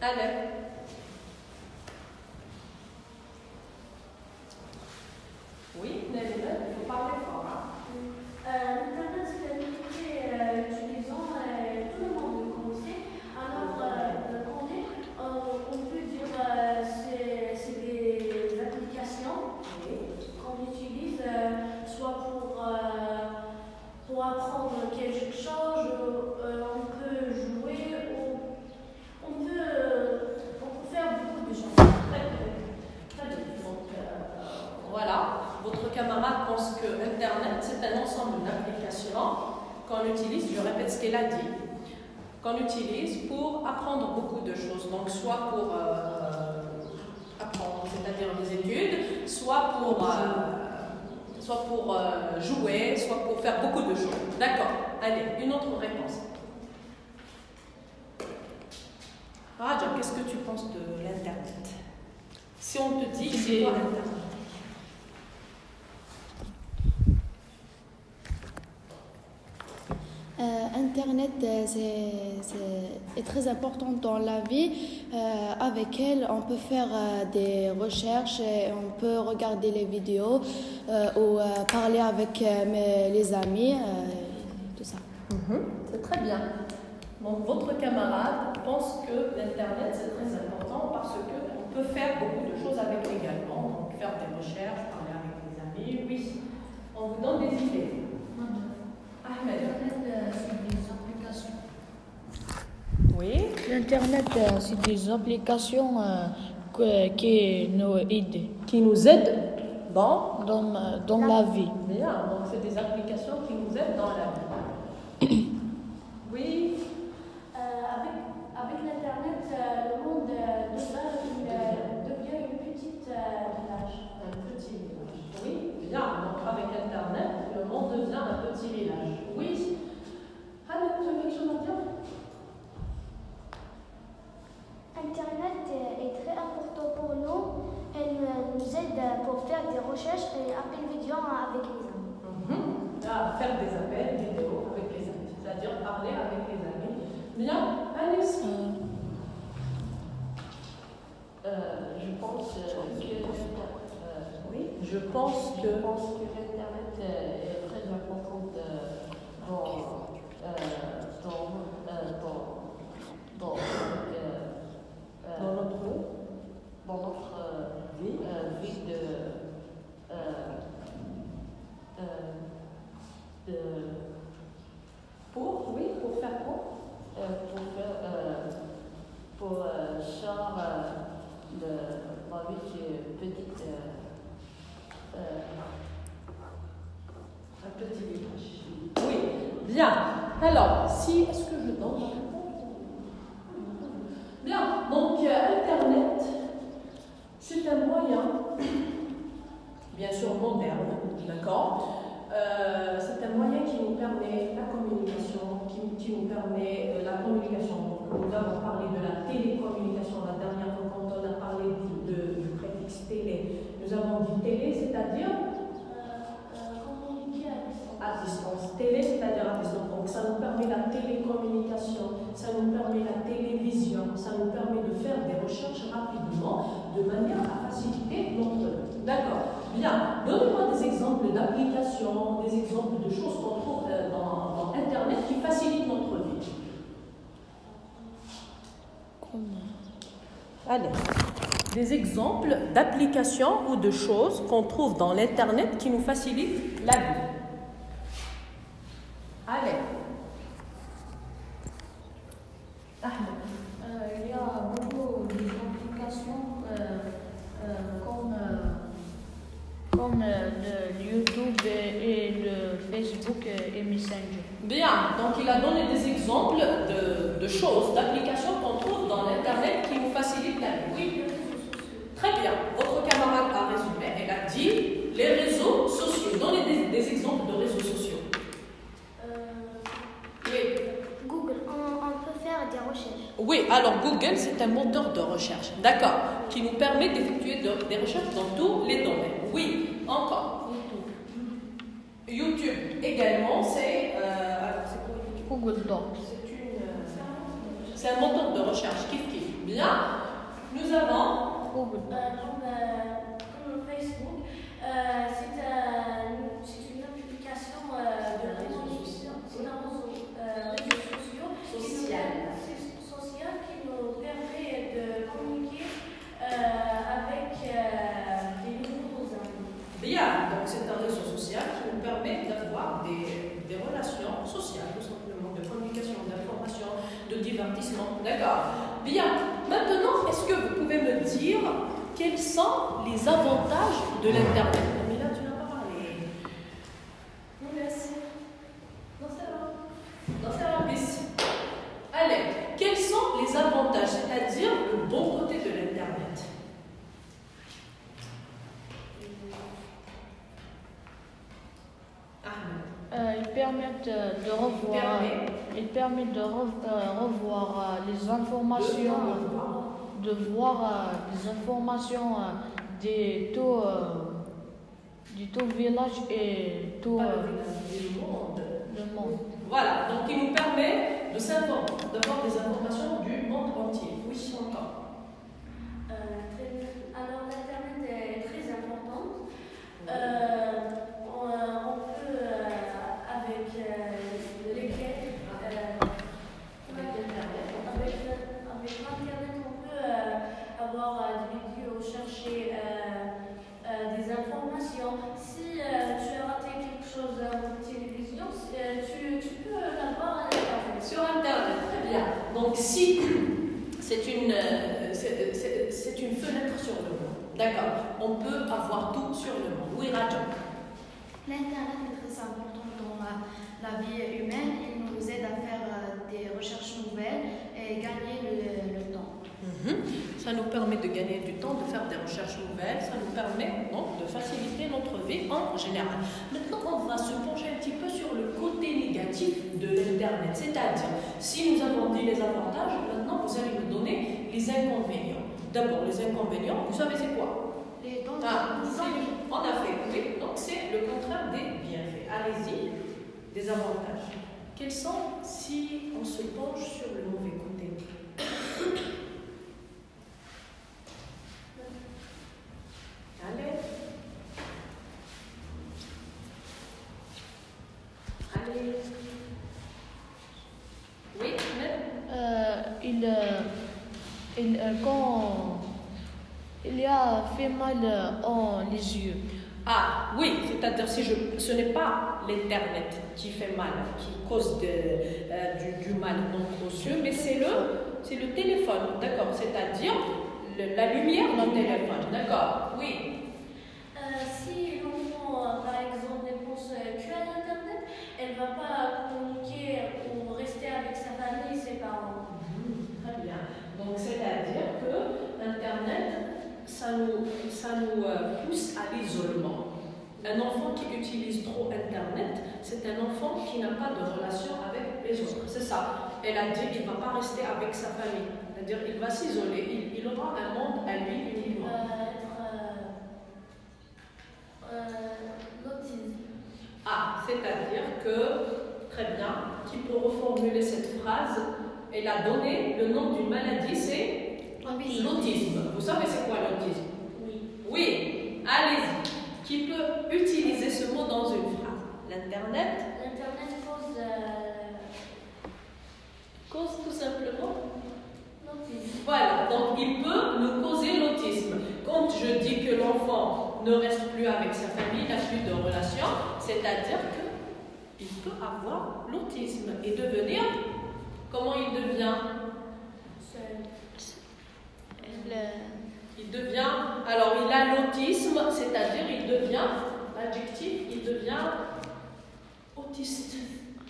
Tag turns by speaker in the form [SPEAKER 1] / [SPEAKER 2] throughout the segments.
[SPEAKER 1] Allez. Oui, Naïla, il faut parler fort.
[SPEAKER 2] Internet, c'est un outil utilisant tout le monde le connaît. Alors, on peut dire c'est des applications qu'on utilise soit pour apprendre quelque chose, on peut jouer, ou on peut faire beaucoup de choses.
[SPEAKER 1] Très bien. Donc, voilà, votre camarade pense que Internet, c'est un ensemble d'applications qu'on utilise, je répète ce qu'elle a dit, qu'on utilise pour apprendre beaucoup de choses. Donc, soit pour apprendre, c'est-à-dire des études, soit pour jouer, soit pour faire beaucoup de choses. D'accord. Allez, une autre réponse. Raja, qu'est-ce que tu penses de l'Internet? Si on te dit, c'est quoi Internet?
[SPEAKER 3] Internet est très important dans la vie. Avec elle, on peut faire des recherches, et on peut regarder les vidéos ou parler avec les amis, tout ça.
[SPEAKER 1] C'est très bien. Donc, votre camarade pense que l'Internet, c'est très important parce qu'on peut faire beaucoup de choses avec également. Donc, faire des recherches, parler avec les amis. Oui, on vous donne des idées. Ahmed.
[SPEAKER 4] Internet, c'est des applications.
[SPEAKER 1] Oui.
[SPEAKER 4] L'Internet, c'est des applications qui nous aident
[SPEAKER 1] Qui nous aident dans
[SPEAKER 4] la vie.
[SPEAKER 1] Bien, donc c'est des applications qui nous aident dans la vie. Oui.
[SPEAKER 2] Avec l'Internet, le monde devient une petite village.
[SPEAKER 1] Un petit village. Oui, bien. Donc avec Internet, le monde devient un petit village. Oui. Hannah, tu as quelque chose à dire?
[SPEAKER 5] Internet est très important pour nous. Elle nous aide pour faire des recherches et appels vidéo avec les amis.
[SPEAKER 1] Faire des appels vidéo avec les amis, c'est-à-dire parler avec les amis. Bien, Alice.
[SPEAKER 6] Je pense
[SPEAKER 1] Oui, je pense que
[SPEAKER 6] l'Internet est très importante dans notre vie
[SPEAKER 1] pour faire quoi?
[SPEAKER 6] Pour genre ma vie c'est petite
[SPEAKER 1] Un petit village. Oui, bien. Alors, est-ce que je donne la réponse? Bien, donc Internet, c'est un moyen, bien sûr moderne, d'accord? C'est un moyen qui nous permet la communication, qui nous permet la communication. Donc, nous avons parlé de la télécommunication la dernière fois quand on a parlé du préfixe télé. Nous avons dit télé, c'est-à-dire
[SPEAKER 2] Communiquer
[SPEAKER 1] à distance. Télé, c'est-à-dire à distance. Donc, ça nous permet la télécommunication, ça nous permet la télévision, ça nous permet de faire des recherches rapidement de manière à faciliter notre vie. D'accord. Bien. Donnez-moi des exemples d'applications, des exemples de choses qu'on trouve dans Internet qui facilitent notre vie. Allez. Des exemples d'applications ou de choses qu'on trouve dans l'Internet qui nous facilitent la vie. Allez.
[SPEAKER 4] Il y a beaucoup d'applications comme le YouTube et le Facebook et Messenger.
[SPEAKER 1] Bien, donc il a donné des exemples de choses, d'applications qu'on trouve dans l'Internet qui nous facilitent la vie. Oui. Très bien. Votre camarade a résumé. Elle a dit les réseaux sociaux. Donnez des exemples de réseaux sociaux. Oui.
[SPEAKER 5] Google, on peut faire des recherches.
[SPEAKER 1] Oui, alors Google, c'est un moteur de recherche, d'accord, qui nous permet d'effectuer des recherches dans tous les domaines. Oui, encore. YouTube également, c'est quoi YouTube?
[SPEAKER 4] Google Docs.
[SPEAKER 1] C'est un moteur de recherche, kiff kiff. Bien. Nous avons
[SPEAKER 2] Comme Facebook, c'est une application de communication, c'est un réseau social qui nous permet de communiquer avec des nouveaux amis.
[SPEAKER 1] bien. Donc c'est un réseau social qui nous permet d'avoir des relations sociales, tout simplement, de communication, d'information, de divertissement. D'accord. Bien. Maintenant, est-ce que vous pouvez me dire quels sont les avantages de l'Internet? Mais là, tu n'as pas parlé.
[SPEAKER 2] Non, merci.
[SPEAKER 1] Non, c'est la piste. Allez, quels sont les avantages, c'est-à-dire le bon côté de l'Internet?
[SPEAKER 4] Ils permettent de revoir, les informations, de voir les informations du tout village et tout
[SPEAKER 1] Pas le village, du monde.
[SPEAKER 4] le monde.
[SPEAKER 1] Voilà, donc il nous permet de s'informer, d'avoir des informations du monde entier. Oui, encore.
[SPEAKER 2] Alors, l'Internet est très importante. On peut, avec lesquels, avec l'Internet, on peut avoir des vidéos, chercher des informations. Si tu as raté quelque chose à la télévision, tu peux l'avoir à l'Internet.
[SPEAKER 1] Sur Internet, très bien. Donc si c'est une fenêtre sur le monde, d'accord, on peut avoir tout sur le monde. Oui, Raja.
[SPEAKER 3] L'Internet est très important dans la vie humaine. Il nous aide à faire des recherches nouvelles et gagner le temps.
[SPEAKER 1] Ça nous permet de gagner du temps, de faire des recherches nouvelles, ça nous permet donc de faciliter notre vie en général. Maintenant, on va se pencher un petit peu sur le côté négatif de l'Internet, c'est-à-dire, si nous avons dit les avantages, maintenant vous allez me donner les inconvénients. D'abord, les inconvénients, vous savez c'est quoi?
[SPEAKER 3] Les dangers.
[SPEAKER 1] On a fait, oui, donc c'est le contraire des bienfaits. Allez-y, des avantages. Quels sont si on se penche sur le mauvais côté? Allez. Oui,
[SPEAKER 4] Quand il y a fait mal en les yeux.
[SPEAKER 1] Ah oui, c'est-à-dire ce n'est pas l'Internet qui fait mal, qui cause du mal donc aux yeux, mais c'est le téléphone, d'accord, c'est-à-dire la lumière du téléphone, d'accord, oui.
[SPEAKER 2] Si l'enfant, par exemple, pense que à l'Internet, elle ne va pas communiquer ou rester avec sa famille et ses parents.
[SPEAKER 1] Très bien. Donc, c'est-à-dire que l'Internet, ça nous pousse à l'isolement. Un enfant qui utilise trop Internet, c'est un enfant qui n'a pas de relation avec les autres. C'est ça. Elle a dit qu'il ne va pas rester avec sa famille. C'est-à-dire qu'il va s'isoler. Il aura un monde à lui uniquement.
[SPEAKER 2] L'autisme.
[SPEAKER 1] Ah, c'est-à-dire que, très bien, qui peut reformuler cette phrase, elle a donné le nom d'une maladie, c'est l'autisme. Vous savez c'est quoi l'autisme?
[SPEAKER 2] Oui.
[SPEAKER 1] Oui, allez-y. Qui peut utiliser ce mot dans une phrase? L'Internet cause tout simplement
[SPEAKER 2] l'autisme.
[SPEAKER 1] Voilà, donc il peut nous causer l'autisme. Quand je dis que l'enfant ne reste plus avec sa famille, n'a plus de relation, c'est-à-dire qu'il peut avoir l'autisme et devenir, comment il devient? Il devient, alors il a l'autisme, c'est-à-dire il devient, l'adjectif, il devient autiste.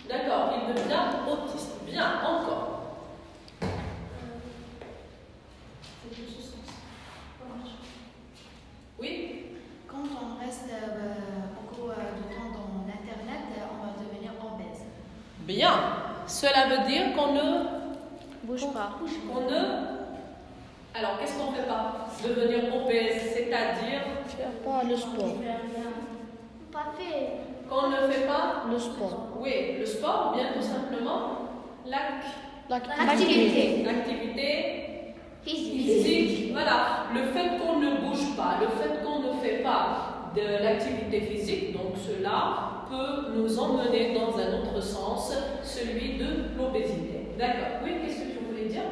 [SPEAKER 1] D'accord, il devient autiste. Bien, encore. Oui?
[SPEAKER 3] Quand on reste beaucoup de temps dans l'Internet, on va devenir obèse.
[SPEAKER 1] Bien. Cela veut dire qu'on ne
[SPEAKER 4] Bouge pas.
[SPEAKER 1] Alors, qu'est-ce qu'on ne fait pas? Devenir obèse, c'est-à-dire
[SPEAKER 4] Faire pas le sport.
[SPEAKER 5] Pas fait.
[SPEAKER 1] qu'on ne fait pas
[SPEAKER 4] Le sport.
[SPEAKER 1] Oui, le sport, ou bien tout simplement
[SPEAKER 3] L'activité.
[SPEAKER 1] l'activité Physique. Voilà, le fait qu'on ne bouge pas, le fait qu'on ne fait pas de l'activité physique, donc cela peut nous emmener dans un autre sens, celui de l'obésité. D'accord. Oui, qu'est-ce que tu voulais dire?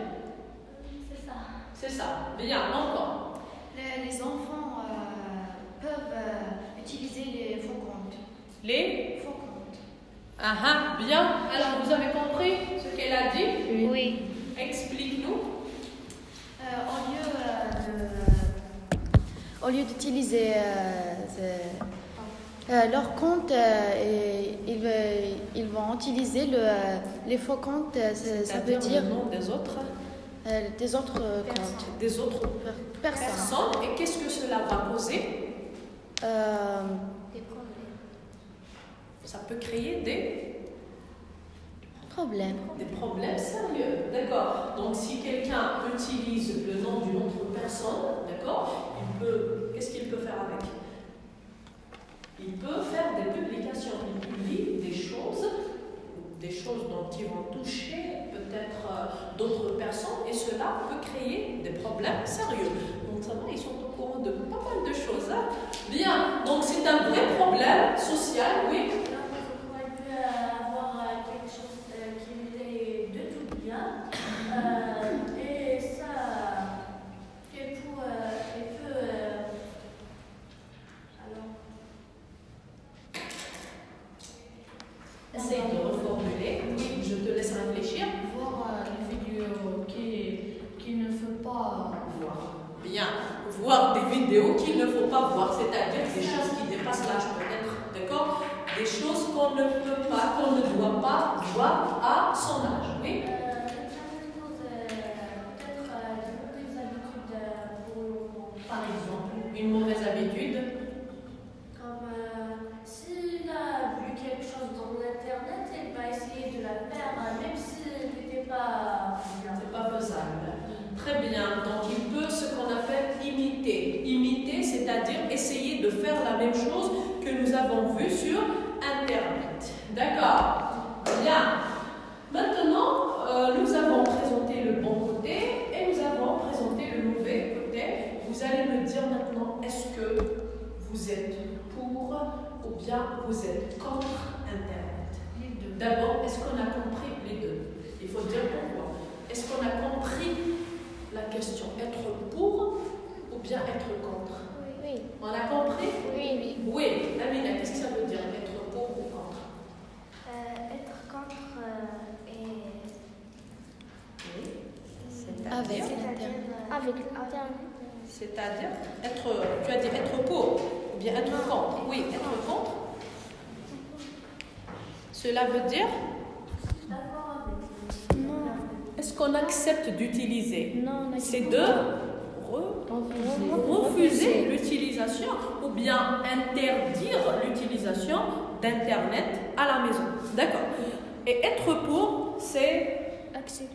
[SPEAKER 2] C'est ça.
[SPEAKER 1] C'est ça. Bien, encore.
[SPEAKER 3] Les enfants peuvent utiliser les faux comptes.
[SPEAKER 1] Les
[SPEAKER 3] Faux comptes.
[SPEAKER 1] Ah ah, bien. Alors, vous avez compris ce qu'elle a dit?
[SPEAKER 4] Oui.
[SPEAKER 1] Explique-nous.
[SPEAKER 3] Au lieu d'utiliser leur compte, ils vont utiliser les faux comptes. Ça veut dire
[SPEAKER 1] le nom des autres
[SPEAKER 3] comptes.
[SPEAKER 1] Des autres
[SPEAKER 3] Personnes.
[SPEAKER 1] personnes. Et qu'est-ce que cela va causer?
[SPEAKER 5] Des problèmes.
[SPEAKER 1] Ça peut créer des problèmes sérieux. D'accord. Donc, si quelqu'un utilise le nom d'une autre personne, d'accord, qu'est-ce qu'il peut faire avec? Il peut faire des publications, il publie des choses dont ils vont toucher peut-être d'autres personnes, et cela peut créer des problèmes sérieux. Donc, ça va, ils sont au courant de pas mal de choses. Hein? Bien, donc c'est un vrai problème social, oui.
[SPEAKER 2] Alors, il faudrait peut avoir quelque chose qui est de tout bien. Et ça, et peut alors.
[SPEAKER 1] Essaye de reformuler. Oui, je te laisse réfléchir.
[SPEAKER 4] Voir les vidéos qui ne faut pas voir.
[SPEAKER 1] Bien, voir des vidéos qu'il ne faut pas voir, c'est-à-dire des choses qui dépassent l'âge peut-être, d'accord? Des choses qu'on ne peut pas, qu'on ne doit pas voir à son âge, oui? Par exemple, une mauvaise habitude.
[SPEAKER 2] Comme s'il a vu quelque chose dans l'internet, il va essayer de la faire, même si n'était pas bien.
[SPEAKER 1] C'est pas faisable. Très bien, donc il peut ce qu'on appelle imiter. Imiter, c'est-à-dire essayer de faire la même chose que nous avons vu sur Internet. D'accord? Bien. Maintenant, nous avons présenté le bon côté et nous avons présenté le mauvais côté. Vous allez me dire maintenant, est-ce que vous êtes pour ou bien vous êtes contre Internet?
[SPEAKER 4] Les deux.
[SPEAKER 1] D'abord, est-ce qu'on a compris les deux? Il faut dire pourquoi. Est-ce qu'on a compris la question être pour ou bien être contre?
[SPEAKER 5] Oui.
[SPEAKER 1] On a compris?
[SPEAKER 5] Oui.
[SPEAKER 1] Oui. Amina, qu'est-ce que ça veut dire être pour ou contre?
[SPEAKER 5] Être contre
[SPEAKER 1] Oui.
[SPEAKER 3] Avec
[SPEAKER 5] c'est-à-dire avec Internet.
[SPEAKER 1] C'est-à-dire tu as dit être pour ou bien être contre? Oui, être contre. Cela veut dire?
[SPEAKER 2] D'accord avec
[SPEAKER 5] Non.
[SPEAKER 1] Est-ce qu'on accepte d'utiliser?
[SPEAKER 5] Non,
[SPEAKER 1] C'est de refuser l'utilisation ou bien interdire l'utilisation d'Internet à la maison. D'accord. Et être pour, c'est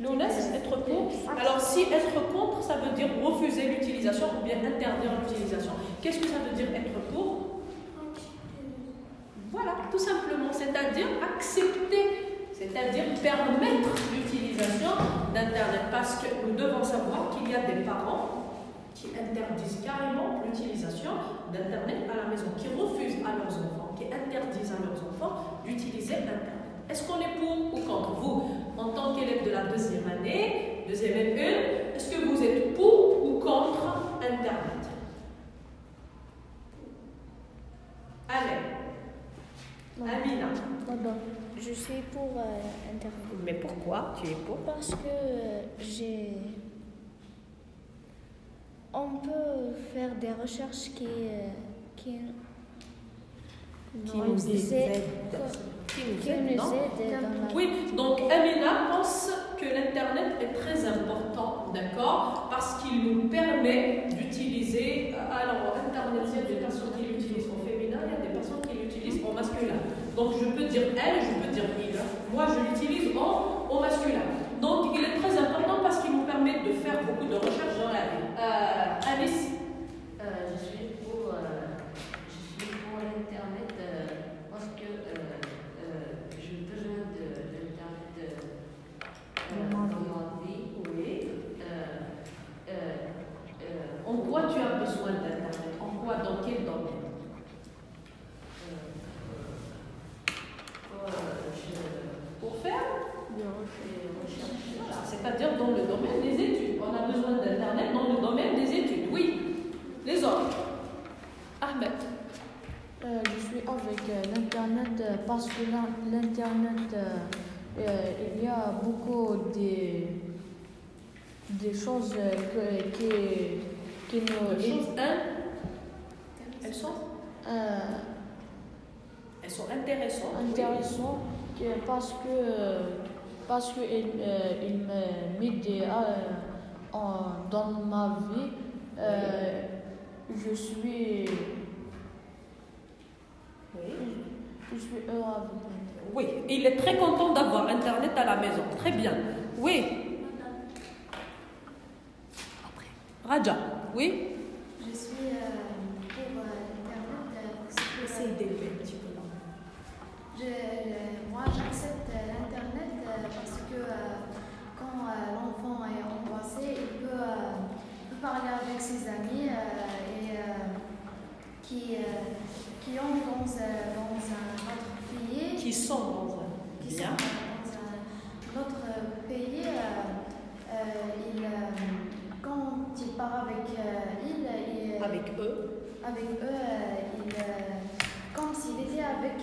[SPEAKER 1] Lounès, être pour. Alors si être contre, ça veut dire refuser l'utilisation ou bien interdire l'utilisation. Qu'est-ce que ça veut dire être pour? Voilà, tout simplement, c'est-à-dire accepter, c'est-à-dire permettre l'utilisation d'Internet. Parce que nous devons savoir qu'il y a des parents qui interdisent carrément l'utilisation d'Internet à la maison, qui refusent à leurs enfants, qui interdisent à leurs enfants d'utiliser Internet. Est-ce qu'on est pour ou contre? Vous, en tant qu'élève de la deuxième année, deuxième M1, est-ce que vous êtes pour ou contre Internet? Allez. Amina.
[SPEAKER 5] Je suis pour Internet.
[SPEAKER 1] Mais pourquoi tu es pour?
[SPEAKER 5] Parce que on peut faire des recherches qui
[SPEAKER 1] nous aident.
[SPEAKER 5] qui nous aident dans la
[SPEAKER 1] Oui, donc Amina pense que l'Internet est très important, d'accord? Parce qu'il nous permet d'utiliser. Alors, Internet, il y a des personnes qui l'utilisent au féminin, il y a des personnes qui l'utilisent au masculin. Donc, je peux dire elle, je peux dire il. Moi, je l'utilise au masculin. Donc, il est très important parce qu'il nous permet de faire beaucoup de recherches dans la vie. Alice?
[SPEAKER 6] Je suis pour l'Internet parce que j'ai besoin de l'Internet dans ma vie.
[SPEAKER 1] Oui. Voilà, c'est-à-dire dans le domaine des études. On a besoin d'Internet dans le domaine des études. Oui. Les autres. Ahmed.
[SPEAKER 4] Je suis avec l'Internet parce que l'Internet, il y a beaucoup des choses qui nous...
[SPEAKER 1] Des choses, elles sont intéressantes.
[SPEAKER 4] Intéressant parce que il m'aide dans ma vie. Je suis heureux avec Internet.
[SPEAKER 1] Oui, il est très content d'avoir Internet à la maison. Très bien. Oui. Raja. Oui.
[SPEAKER 3] Je suis pour l'Internet parce que
[SPEAKER 1] Essaye d'élever un petit peu là.
[SPEAKER 3] moi j'accepte l'Internet parce que quand l'enfant est angoissé, il peut parler avec ses amis et qui ont dans un autre pays.
[SPEAKER 1] Qui sont dans un.
[SPEAKER 3] Qui
[SPEAKER 1] Bien.
[SPEAKER 3] sont dans un autre pays. Quand il part avec
[SPEAKER 1] Avec eux.
[SPEAKER 3] comme s'il était avec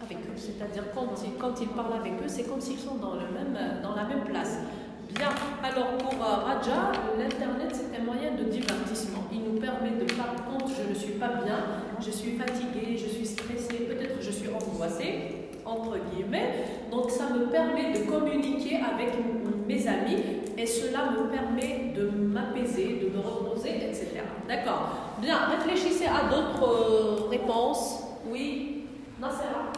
[SPEAKER 1] Avec eux. C'est-à-dire quand ils parlent avec eux, c'est comme s'ils sont dans la même place. Bien. Alors pour Raja, l'Internet c'est un moyen de divertissement. Il nous permet de parler quand je ne suis pas bien, je suis fatiguée, je suis stressée, peut-être je suis angoissée, entre guillemets. Donc ça me permet de communiquer avec mes amis et cela me permet de m'apaiser, de me reposer, etc. D'accord. Bien, réfléchissez à d'autres réponses. Oui, Nassera.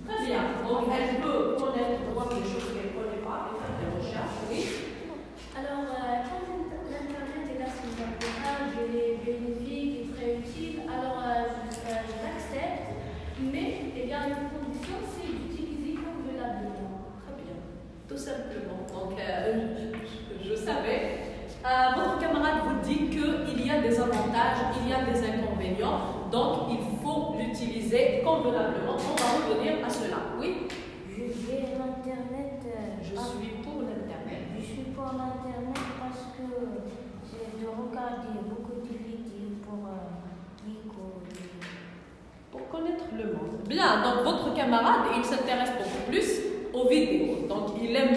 [SPEAKER 1] Très bien. Donc, elle peut connaître des choses qu'elle ne connaît pas et faire des recherches. Oui.
[SPEAKER 2] Alors, quand l'Internet est là sur un programme, il est bénéfique et très utile, alors je l'accepte, mais il y a une condition, c'est d'utiliser convenablement.
[SPEAKER 1] Très bien. Tout simplement. Donc, je savais. Votre camarade vous dit qu'il y a des avantages, il y a des inconvénients, donc il faut l'utiliser convenablement. On va revenir à cela. Oui.
[SPEAKER 7] Je vais l'Internet.
[SPEAKER 1] Je suis pour l'Internet.
[SPEAKER 7] Je suis pour l'Internet parce que c'est de regarder beaucoup de vidéos pour
[SPEAKER 1] Pour connaître le monde. Bien, donc votre camarade, il s'intéresse beaucoup plus aux vidéos. Donc il aime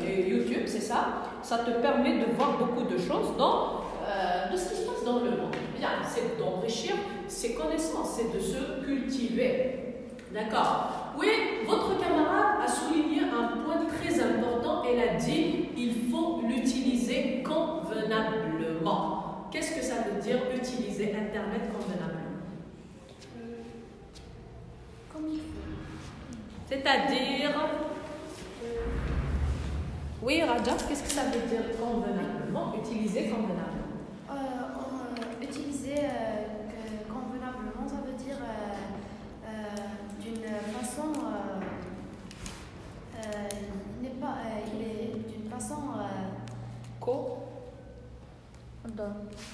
[SPEAKER 1] YouTube, c'est ça. Ça te permet de voir beaucoup de choses de ce qui se passe dans le monde. Bien, c'est d'enrichir ses connaissances, c'est de se cultiver. D'accord. Oui, votre camarade a souligné un point très important. Elle a dit il faut l'utiliser convenablement. Qu'est-ce que ça veut dire utiliser Internet convenablement?
[SPEAKER 3] comme il faut.
[SPEAKER 1] C'est-à-dire. Oui, Raja, qu'est-ce que ça veut dire convenablement? Utiliser convenablement.
[SPEAKER 3] Utiliser convenablement, ça veut dire d'une façon. Il est d'une façon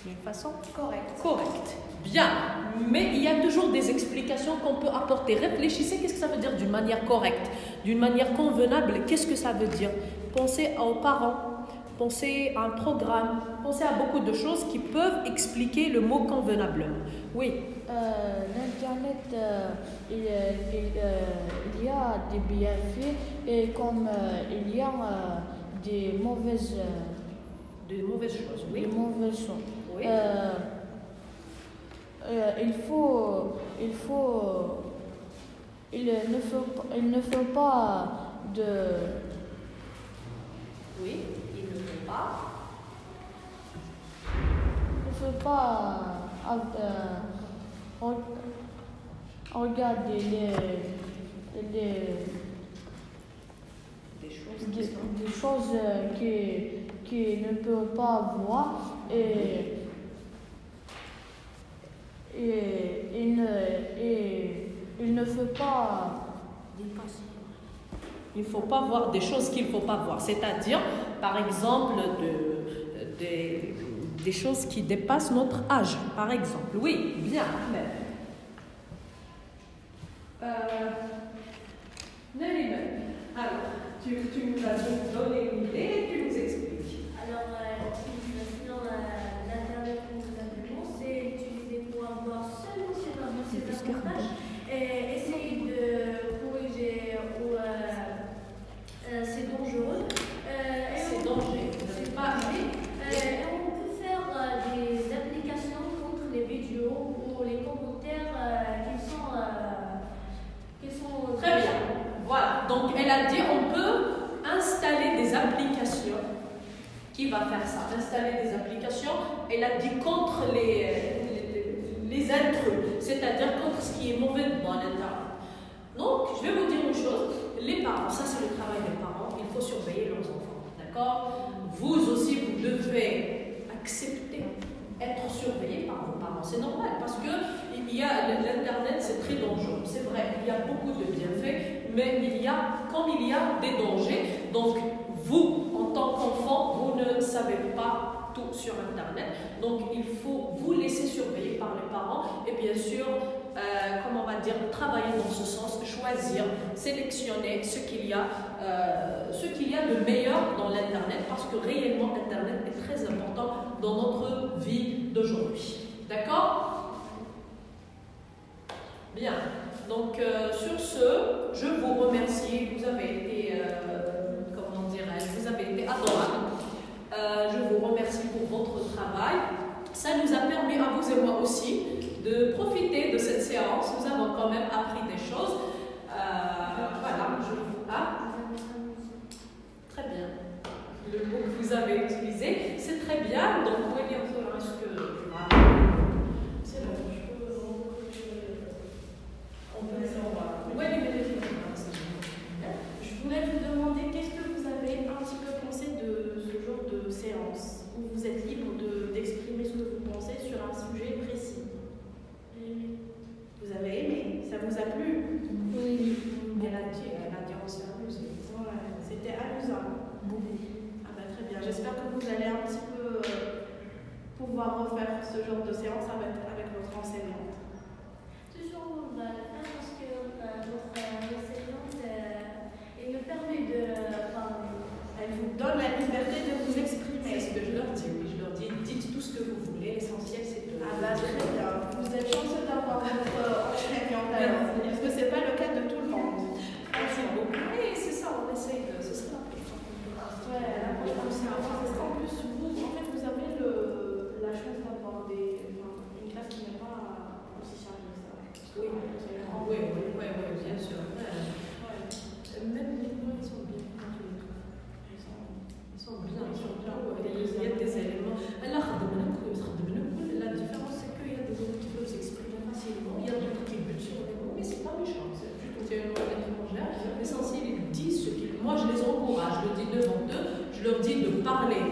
[SPEAKER 1] D'une façon
[SPEAKER 3] correcte.
[SPEAKER 1] correcte. Bien, mais il y a toujours des explications qu'on peut apporter. Réfléchissez, qu'est-ce que ça veut dire d'une manière correcte, d'une manière convenable? Qu'est-ce que ça veut dire? Pensez aux parents, pensez à un programme, pensez à beaucoup de choses qui peuvent expliquer le mot convenablement. Oui.
[SPEAKER 4] L'Internet, il y a des bienfaits et comme il y a des mauvaises
[SPEAKER 1] choses, oui.
[SPEAKER 4] des mauvaises choses.
[SPEAKER 1] Oui.
[SPEAKER 4] Il ne faut pas de.
[SPEAKER 1] Oui, il ne faut pas.
[SPEAKER 4] Il ne faut pas regarder des choses qui ne peut pas voir et faut pas dépasser.
[SPEAKER 1] Il ne faut pas voir des choses qu'il ne faut pas voir. C'est-à-dire, par exemple, des choses qui dépassent notre âge, par exemple. Oui, bien. Nalima, alors, tu nous as donné une idée et tu nous expliques.
[SPEAKER 2] Alors, sur l'Internet que nous avons, c'est utilisé pour avoir seulement ses avantages et essayer de corriger où c'est dangereux.
[SPEAKER 1] C'est dangereux.
[SPEAKER 2] C'est pas vrai. Et on peut faire des applications contre les vidéos ou les commentaires qui sont
[SPEAKER 1] Très bien. Voilà. Donc, elle a dit on peut installer des applications. Qui va faire ça? Installer des applications. Elle a dit contre les intrus, c'est-à-dire contre ce qui est mauvais dans l'Internet. Donc, je vais vous dire une chose. Les parents, ça c'est le travail des parents, il faut surveiller leurs enfants. D'accord? Vous aussi, vous devez accepter être surveillé par vos parents. C'est normal parce que l'Internet, c'est très dangereux. C'est vrai, il y a beaucoup de bienfaits, mais comme il y a des dangers, donc vous, en tant qu'enfant, vous ne savez pas tout sur Internet. Donc, il faut vous laisser surveiller par les parents et bien sûr, comment on va dire, travailler dans ce sens, choisir, sélectionner ce qu'il y a de meilleur dans l'Internet parce que réellement, Internet est très important dans notre vie d'aujourd'hui. D'accord? Bien. Donc, sur ce, je vous remercie. Vous avez été, vous avez été adorable. Je vous remercie pour votre travail. Ça nous a permis à vous et moi aussi de profiter de cette séance. Nous avons quand même appris des choses. Voilà, très bien. Le mot que vous avez utilisé, c'est très bien. Donc, oui, bien sûr, est-ce que c'est bon, on peut laisser en bas. Oui,
[SPEAKER 8] je voulais vous demander qu'est-ce que vous avez un petit peu pensé de ce genre de séance où vous êtes libre d'exprimer ce que vous pensez sur un sujet précis. Vous avez aimé? Ça vous a plu?
[SPEAKER 3] Oui.
[SPEAKER 1] Elle a dit on s'est amusé.
[SPEAKER 8] Ouais, c'était amusant. Ah bah, très bien. J'espère que vous allez un petit peu pouvoir refaire ce genre de séance avec votre enseignante.
[SPEAKER 2] Toujours on va le faire parce que votre enseignante elle me permet de parler.
[SPEAKER 8] Elle vous donne la liberté de vous exprimer.
[SPEAKER 1] C'est ce que je leur dis, oui. Je leur dis, dites tout ce que vous voulez, l'essentiel c'est de...
[SPEAKER 8] Ah bah très bien. Vous êtes chanceux d'avoir votre enseignante. Parce que c'est pas le cas de tout le monde.
[SPEAKER 1] Merci beaucoup. Oui, c'est ça, on essaye de... Ce serait important.
[SPEAKER 8] Ouais, en plus, vous avez la chance d'avoir une classe qui n'est pas aussi chargée que ça.
[SPEAKER 1] Oui, bien sûr. Même les mots, ils sont bien. Ils sont bien. Il y a des éléments. Alors, la différence, c'est qu'il y a des autres qui peuvent s'exprimer facilement. Il y a d'autres qui butent sur les mots, mais c'est pas méchant. C'est juste une langue étrangère. L'essentiel, ils disent ce qu'ils... Moi, je les encourage. Je le dis devant eux. Je leur dis de parler.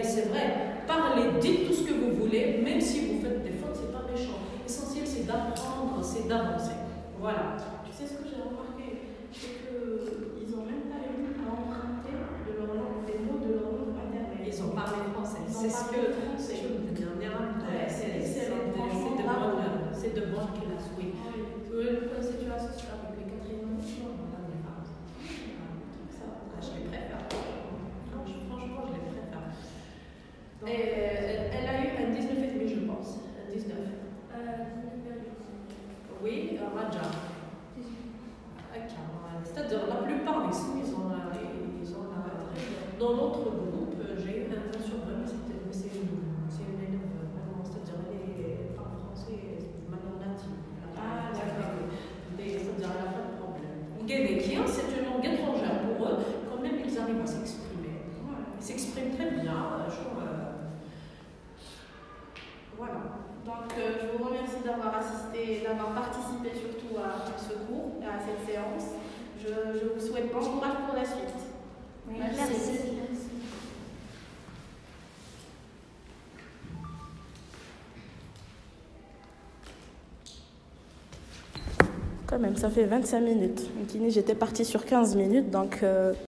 [SPEAKER 1] C'est vrai. Parlez, dites tout ce que vous voulez, même si vous faites des fautes, c'est pas méchant. L'essentiel, c'est d'apprendre, c'est d'avancer. Voilà.
[SPEAKER 8] Tu sais ce que j'ai remarqué, c'est qu'ils n'ont même pas eu à emprunter de leur langue, des mots de leur langue maternelle.
[SPEAKER 1] Ils ont parlé français. C'est ce que je vous dis. C'est excellent. C'est de bonne classe, oui.
[SPEAKER 8] Si tu as ce avec les quatrièmes mots,
[SPEAKER 1] je les préfère. Franchement, je les préfère. Elle a eu un 19,5, je pense. Un 19. Oui, Raja. C'est-à-dire, la plupart des sons, ils ont dans l'autre groupe, j'ai eu un 20 sur 20, mais c'est une élève vraiment, c'est-à-dire, elle parle français, maintenant native.
[SPEAKER 8] Ah, d'accord.
[SPEAKER 1] C'est-à-dire, elle n'a pas de problème. Guénékien, c'est une langue étrangère pour eux, quand même, ils arrivent à s'exprimer. Ils s'expriment très bien. Voilà.
[SPEAKER 8] Donc, je vous remercie d'avoir participé surtout à ce cours, à cette séance. Je vous souhaite bon courage pour la suite.
[SPEAKER 5] Merci.
[SPEAKER 8] Quand même, ça fait 25 minutes. J'étais partie sur 15 minutes, donc